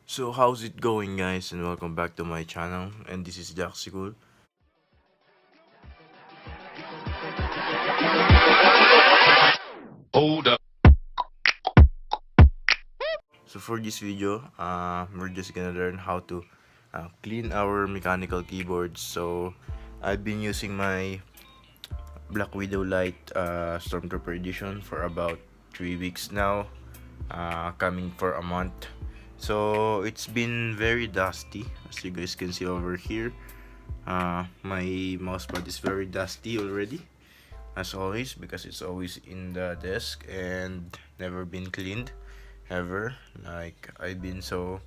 So how's it going, guys, and welcome back to my channel, and this is Jacksigul. Hold up. So for this video, we're just gonna learn how to clean our mechanical keyboards. So I've been using my Black Widow Light Stormtrooper Edition for about 3 weeks now, coming for a month. So it's been very dusty, as you guys can see over here. My mousepad is very dusty already, as always, because it's always in the desk and never been cleaned ever. Like, I've been so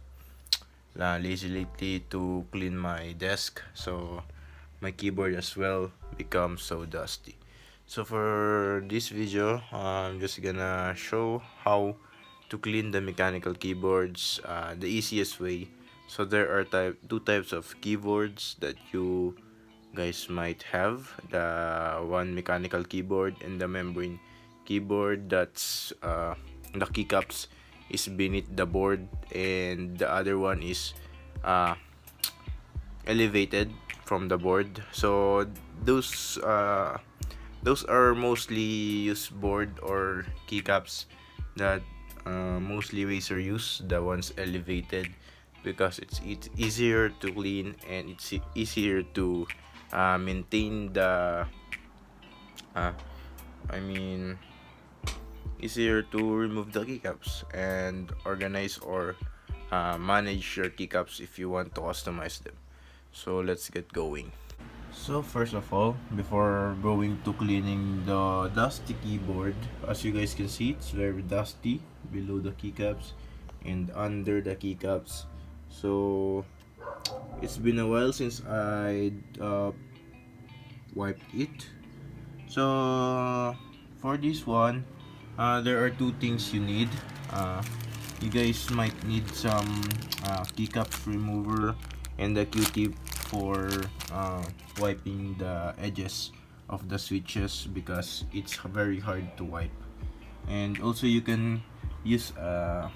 lazy lately to clean my desk, so my keyboard as well becomes so dusty. So for this video, I'm just gonna show how to clean the mechanical keyboards the easiest way. So there are two types of keyboards that you guys might have: the one mechanical keyboard and the membrane keyboard. That's the keycaps is beneath the board, and the other one is uh, elevated from the board. So those uh, those are mostly used board or keycaps that mostly Razer use, the ones elevated, because it's easier to clean and it's easier to maintain the uh, I mean easier to remove the keycaps and organize or manage your keycaps if you want to customize them. So let's get going. So first of all, before going to cleaning the dusty keyboard, as you guys can see, it's very dusty below the keycaps and under the keycaps. So it's been a while since I wiped it. So for this one, there are two things you need. You guys might need some keycaps remover and a Q-tip for wiping the edges of the switches, because it's very hard to wipe. And also you can use what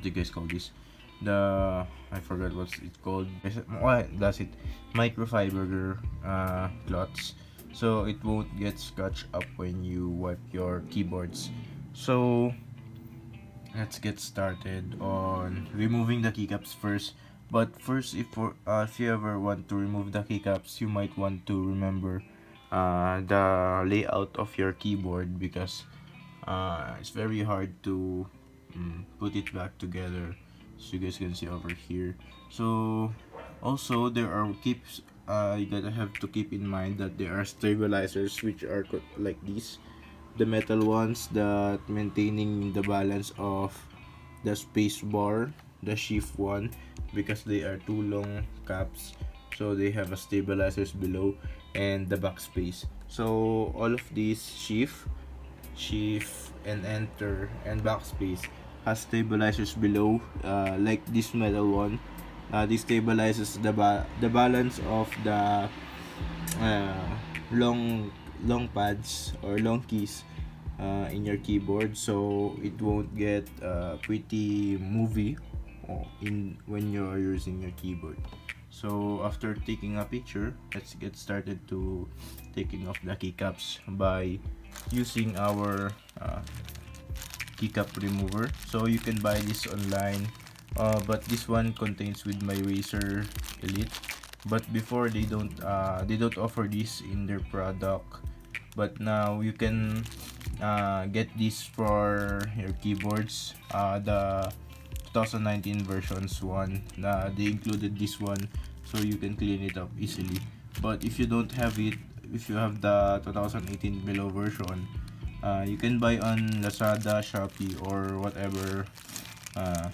do you guys call this? The I forgot what's it called. What does it? Microfiber cloths, so it won't get scratched up when you wipe your keyboards. So let's get started on removing the keycaps first. But first, if you ever want to remove the keycaps, you might want to remember the layout of your keyboard, because it's very hard to put it back together, so you guys can see over here. So also there are keeps you gotta have to keep in mind that there are stabilizers which are like these, the metal ones that maintaining the balance of the space bar, the shift one, because they are two long caps, so they have a stabilizers below, and the backspace. So all of these shift and enter and backspace has stabilizers below, like this metal one. This stabilizes the balance of the uh, long pads or long keys in your keyboard, so it won't get pretty movie in when you're using your keyboard. So after taking a picture, let's get started to taking off the keycaps by using our keycap remover. So you can buy this online, but this one contains with my Razer Elite. But before, they don't offer this in their product, but now you can get this for your keyboards. The 2019 versions one, they included this one, so you can clean it up easily. But if you don't have it, if you have the 2018 below version, you can buy on Lazada, Shopee, or whatever uh,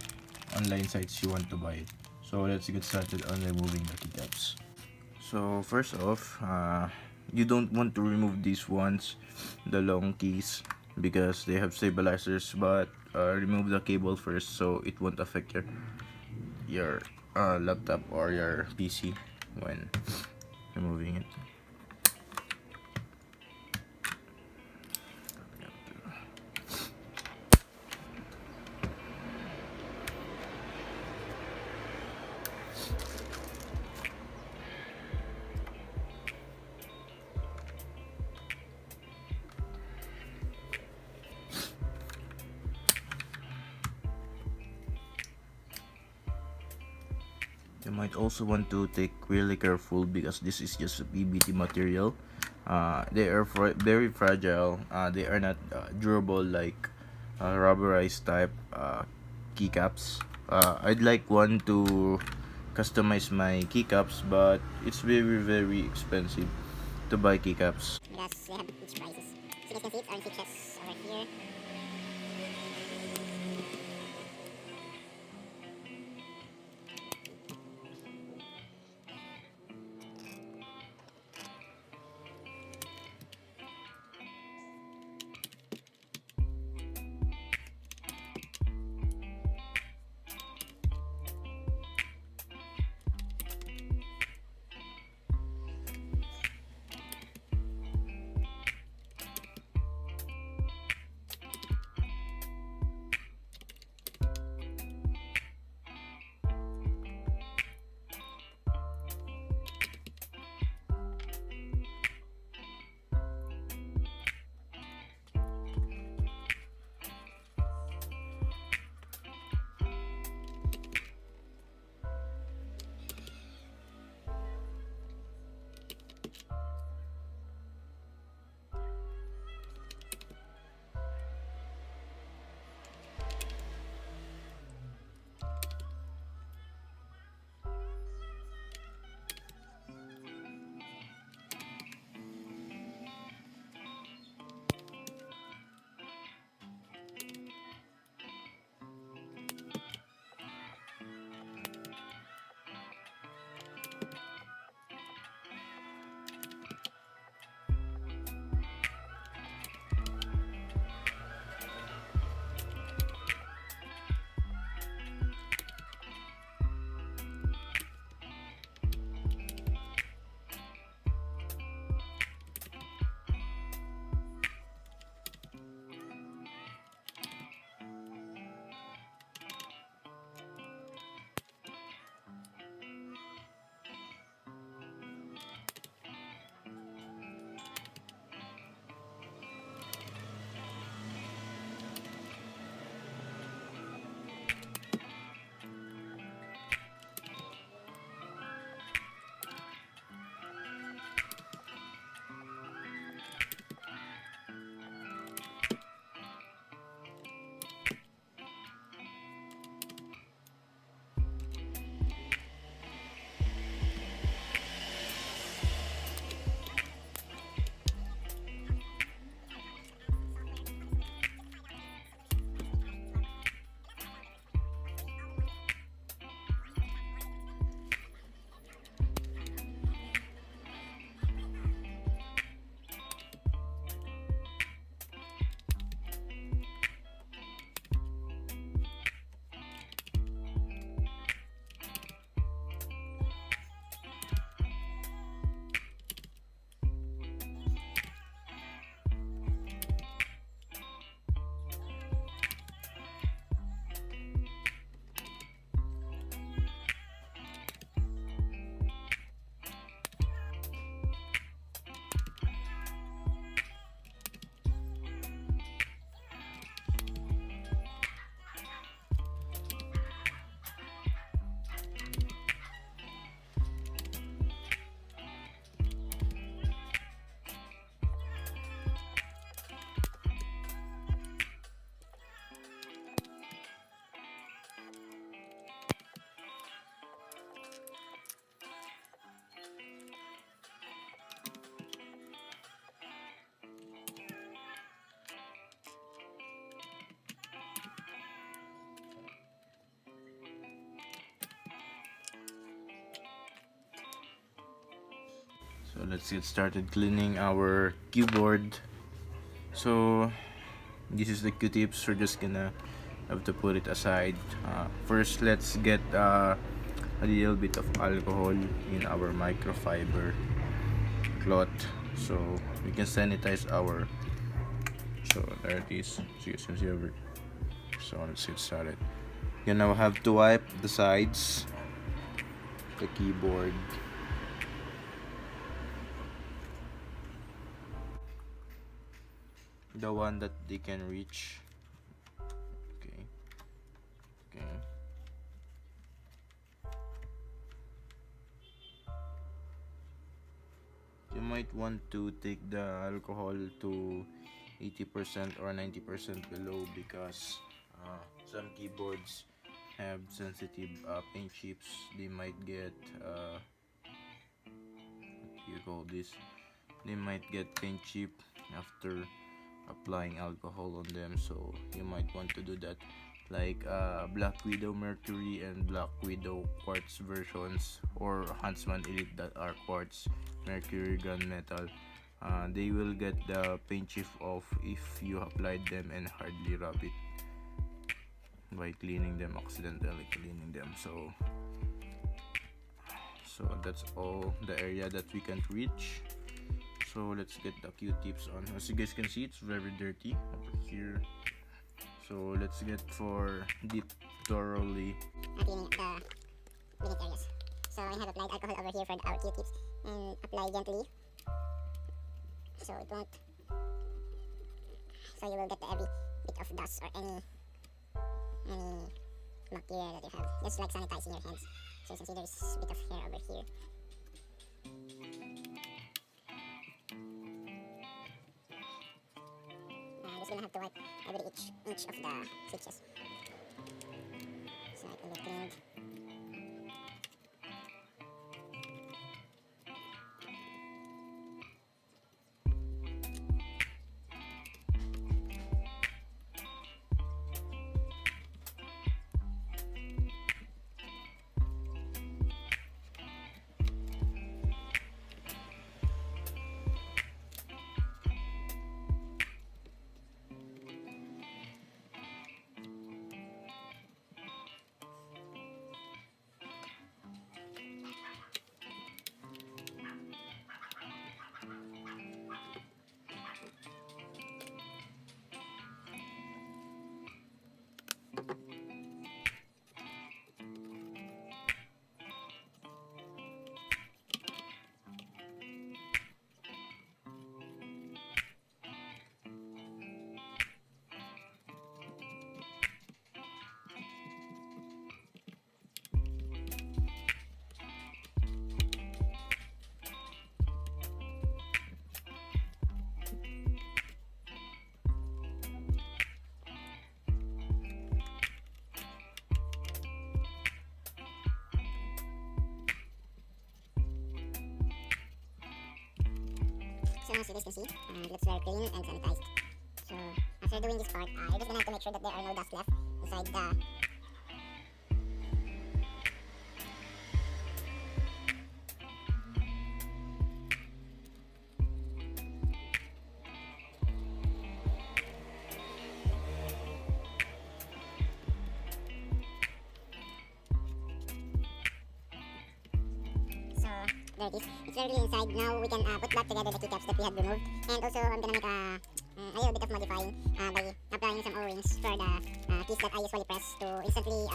online sites you want to buy it. So let's get started on removing the keycaps. So first off, you don't want to remove these ones, the long keys, because they have stabilizers. But remove the cable first, so it won't affect your laptop or your PC when removing it. You might also want to take really careful because this is just a PBT material. They are very fragile. They are not durable like rubberized type keycaps. I'd like one to customize my keycaps, but it's very expensive to buy keycaps. Because they have each prices. So you guys can see it's orange features over here. So let's get started cleaning our keyboard. So this is the Q-tips. We're just gonna have to put it aside. First, let's get a little bit of alcohol in our microfiber cloth so we can sanitize our. So there it is. So you can see over. So let's get started. You now have to wipe the sides the keyboard. The one that they can reach. Okay. You might want to take the alcohol to 80% or 90% below, because some keyboards have sensitive paint chips. They might get what do you call this? They might get paint chip after applying alcohol on them, so you might want to do that. Like Black Widow Mercury and Black Widow Quartz versions, or Huntsman Elite that are Quartz Mercury Gunmetal. They will get the paint chip off if you applied them and hardly rub it by cleaning them, accidentally cleaning them. So that's all the area that we can reach. So let's get the Q-tips on. As you guys can see, it's very dirty over here. So let's get for deep thoroughly cleaning the limit areas. So I have applied alcohol over here for our Q-tips and apply gently, so it won't. So you will get every bit of dust or any bacteria that you have. Just like sanitizing your hands. So you can see there's a bit of hair over here. I'm just gonna have to wipe every each of the switches, so it will be cleaned. So as you guys can see, it looks very clean and sanitized. So after doing this part, you're just gonna have to make sure that there are no dust left inside the there it is. It's very clean inside. Now we can put back together the keycaps that we had removed. And also I'm gonna make a little bit of modifying by applying some O-rings for the keys that I usually press to instantly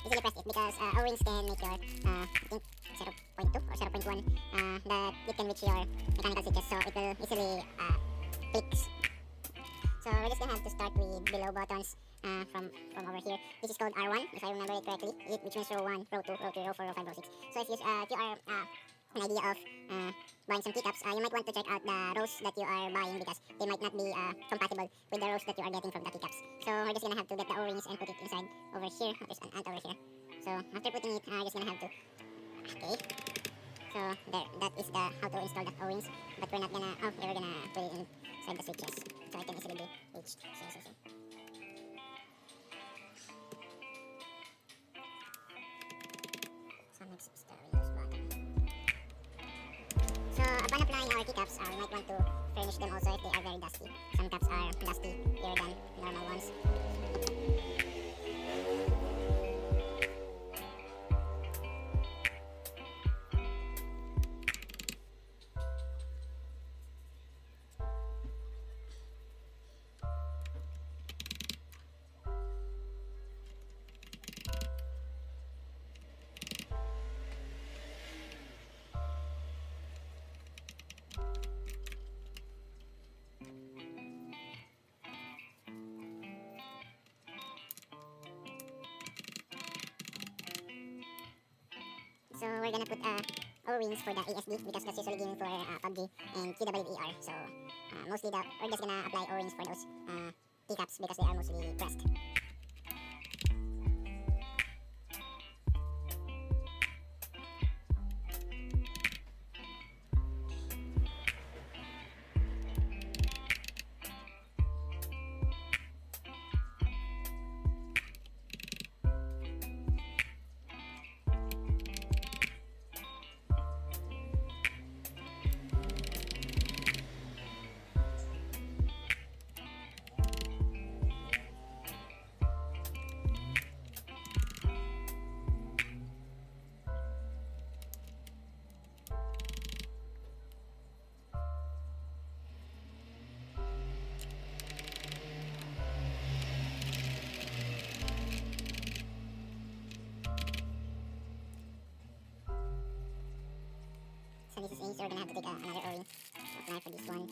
easily press it, because O-rings can make your I think 0.2 or 0.1 that it can reach your mechanical switches, so it will easily clicks. So we're just gonna have to start with below buttons from over here. This is called R1 if I remember it correctly, which means row 1, row 2, row 3, row 4, row 5, row 6. So if you are an idea of buying some keycaps, you might want to check out the rows that you are buying, because they might not be compatible with the rows that you are getting from the keycaps. So we're just gonna have to get the O-rings and put it inside over here. Oh, there's an ant over here. So after putting it, just gonna have to. Okay. So there, that is the how to install the O-rings. But we're not gonna. Oh, we're gonna put it inside the switches, so it can easily be reached. So. So next is the Windows button. So upon applying our keycaps, we might want to furnish them also if they are very dusty. Some caps are dustier than normal ones. we're gonna put O-rings for the ASD because that's usually gaming for PUBG and QWER. So mostly we're just gonna apply O-rings for those keycaps because they are mostly pressed. So this is A, so we're gonna have to take another O-ring to apply for this one.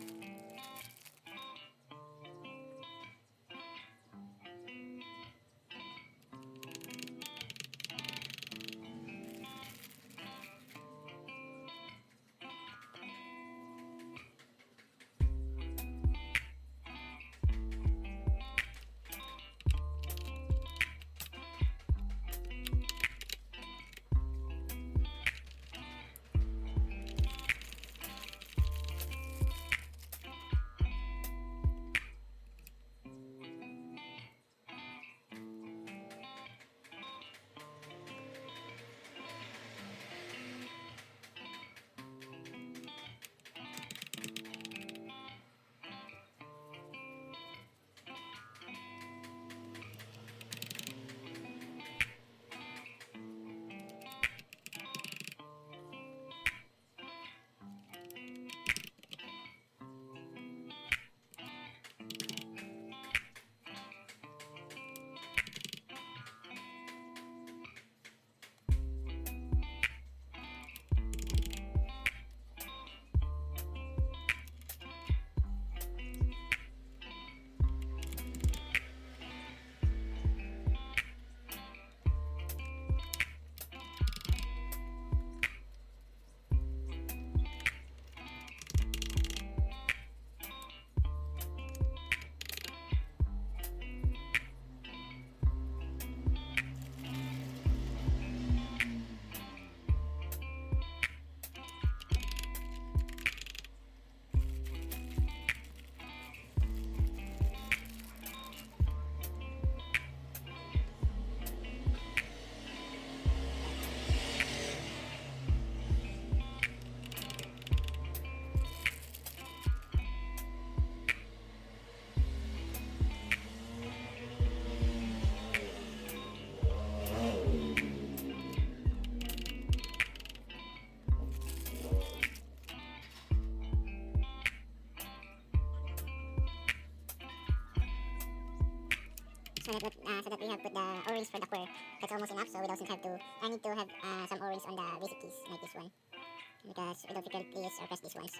So that we have put the O-rings for the core. That's almost enough, so we don't have to. I need to have some O-rings on the basic keys like this one because we don't frequently use or press these ones.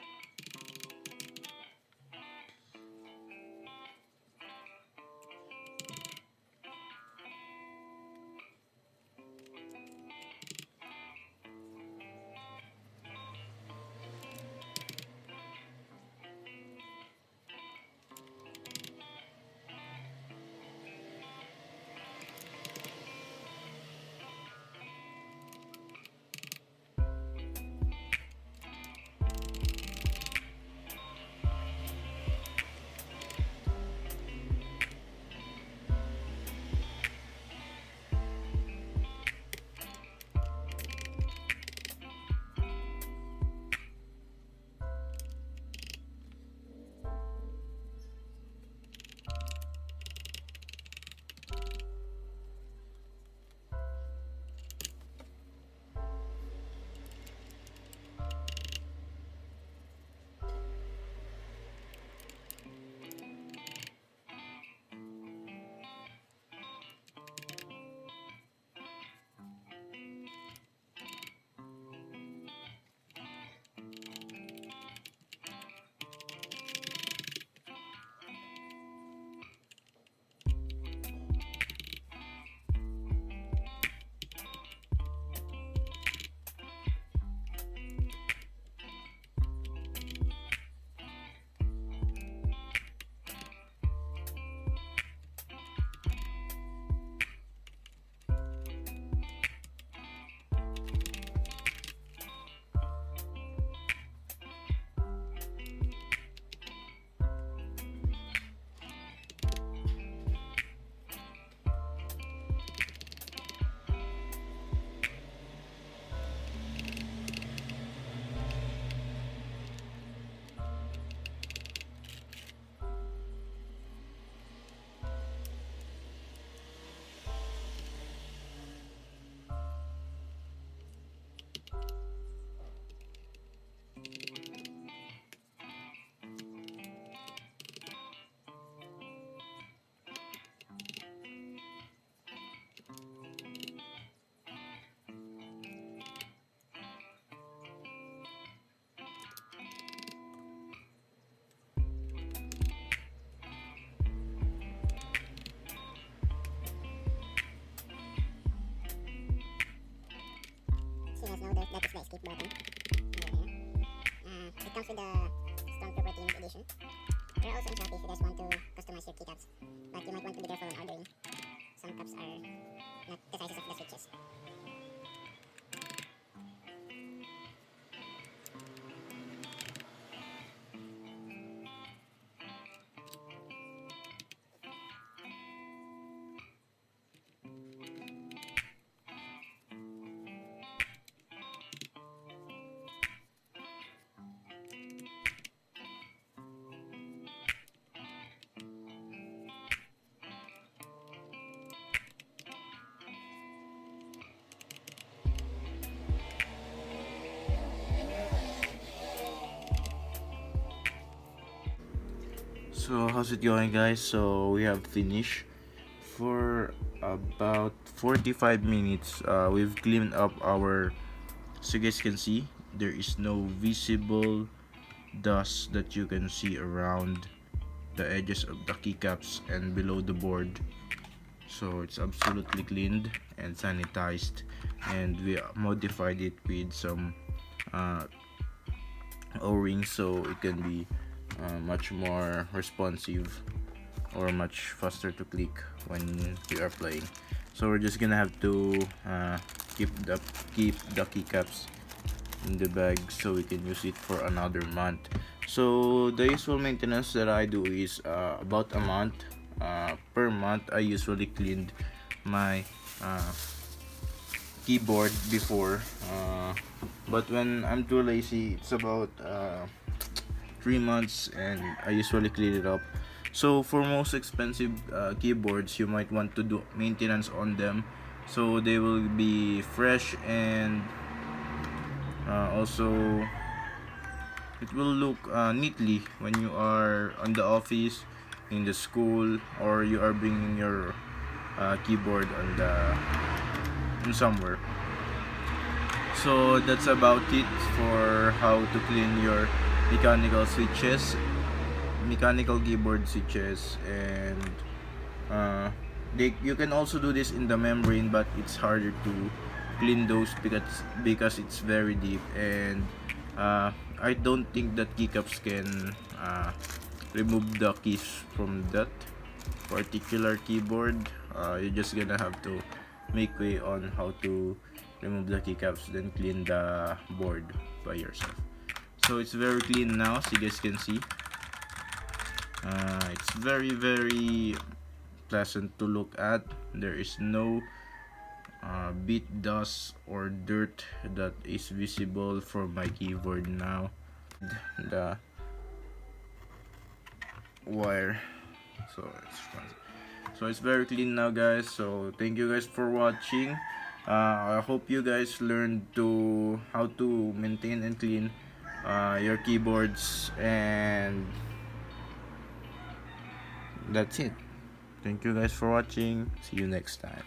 that is the escape button. It comes with the Stormtrooper Team Edition. They're also in Shopee if you guys want to customize your keycaps, but you might want to be careful when ordering. Some caps are not the sizes of the switches. So how's it going, guys? So we have finished for about 45 minutes. We've cleaned up our, so you guys can see there is no visible dust that you can see around the edges of the keycaps and below the board. So it's absolutely cleaned and sanitized, and we modified it with some O-rings so it can be much more responsive or much faster to click when you are playing. So we're just gonna have to keep the keycaps in the bag so we can use it for another month. So the usual maintenance that I do is about a month. Per month I usually cleaned my keyboard before, but when I'm too lazy it's about 3 months, and I usually clean it up. So for most expensive keyboards, you might want to do maintenance on them so they will be fresh, and also it will look neatly when you are on the office, in the school, or you are bringing your keyboard on somewhere. So that's about it for how to clean your mechanical keyboard switches. And you can also do this in the membrane, but it's harder to clean those because it's very deep, and I don't think that keycaps can remove the keys from that particular keyboard. You're just gonna have to make way on how to remove the keycaps, then clean the board by yourself. So it's very clean now, so you guys can see. It's very pleasant to look at. There is no bit dust or dirt that is visible from my keyboard now. The wire, so it's very clean now, guys. So thank you guys for watching. I hope you guys learned how to maintain and clean your keyboards, and that's it. Thank you guys for watching. See you next time.